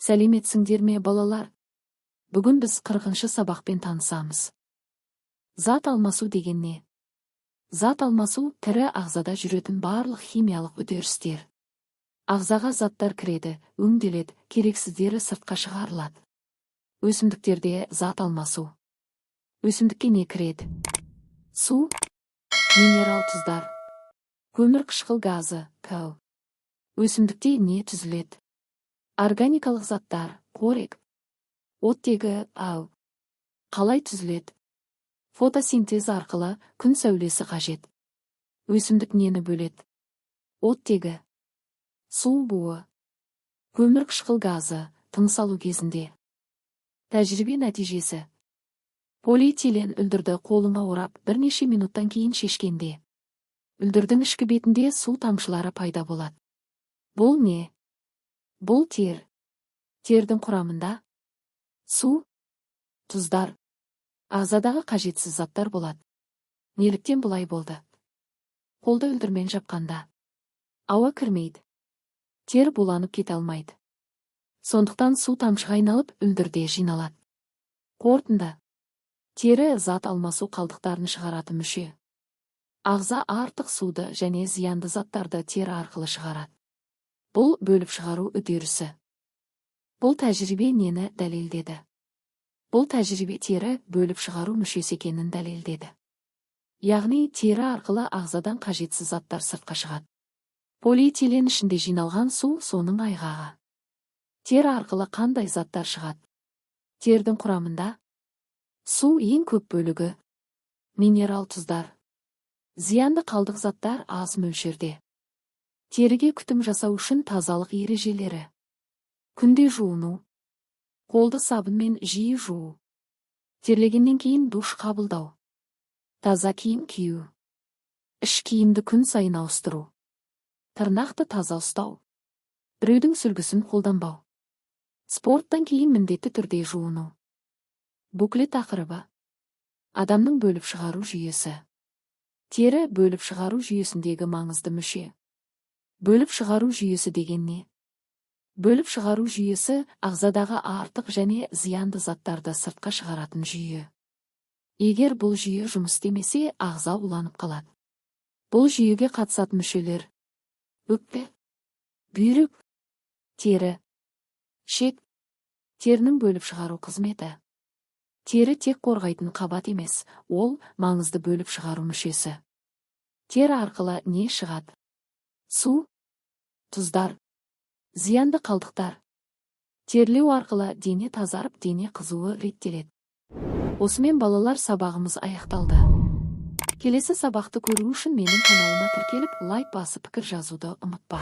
Сәлеметсіңдер ме, балалар? Бүгін біз 40-шы сабақпен танысамыз. Зат алмасу деген не? Зат алмасу тірі ағзада жүретін барлық химиялық үдерістер. Ағзаға заттар кіреді, өңделеді, керексіздері сыртқа шығарылады. Өсімдіктерде зат алмасу. Өсімдікке не кіреді? Су, минерал тұздар, көмір қышқыл газы, кал. Өсімдікте не түзіледі? Органикалық заттар, қорек, оттегі, ау. Қалай түзіледі? Фотосинтез арқылы күн сәулесі қажет. Өсімдік нені бөледі? Оттегі, су буы, көмір қышқыл газы, тыныс алу кезінде. Тәжірибе нәтижесі. Полиэтилен үлдірді қолыңа орап бірнеше минуттан кейін шешкенде. Үлдірдің ішкі бетінде су тамшылары пайда болады. Бұл не? Бұл тер. Тердің құрамында су, тұздар, ағзадағы қажетсіз заттар болады. Неліктен бұлай болды? Қолды үлдірмен жапқанда ауа кірмейді. Тер буланып кете алмайды. Сондықтан су тамшыға айналып үлдірде жиналады. Қорытынды. Тері зат алмасу қалдықтарын шығаратын мүше. Ағза артық суды және зиянды заттарды тері арқылы шығарады. Бұл бөліп шығару үдерісі. Бұл тәжірибе нені дәлелдеді? Бұл тәжірибе тері бөліп шығару мүшесі екенін дәлелдеді. Яғни тері арқылы ағзадан қажетсіз заттар сыртқа шығады. Полиэтилен ішінде жиналған су соның айғағы. Тері арқылы қандай заттар шығады? Тердің құрамында су ең көп бөлігі, минерал тұздар, зиянды қалдық заттар аз мөлшерде. Теріге күтім жасау үшін тазалық ережелері. Күнде жуыну, қолды сабынмен жиі жуу, терлегеннен кейін душ қабылдау, таза киім кию, іш киімді күн сайын ауыстыру, тырнақты таза ұстау, біреудің сүлгісін қолданбау, спорттан кейін міндетті түрде жуыну. Буклет тақырыбы. Адамның бөліп шығару жүйесі. Тері бөліп шығару жүйесіндегі маңызды мүше. Бөліп шығару жүйесі деген не? Бөліп шығару жүйесі ағзадағы артық және зиянды заттарды сыртқа шығаратын жүйе. Егер бұл жүйе жұмыс істемесе, ағза уланып қалады. Бұл жүйеге қатысатын мүшелер: өкпе, бүйрек, тері, ішек. Терінің бөліп шығару қызметі. Тері тек қорғайтын қабат емес, ол маңызды бөліп шығару мүшесі. Тері арқылы не шығады? Су, тұздар, зиянды қалдықтар. Терлеу арқылы дене тазарып, дене қызуы реттеледі. Осымен балалар, сабағымыз аяқталды. Келесі сабақты көру үшін менің каналыма тіркеліп, лайк басып пікір жазуды ұмытпа.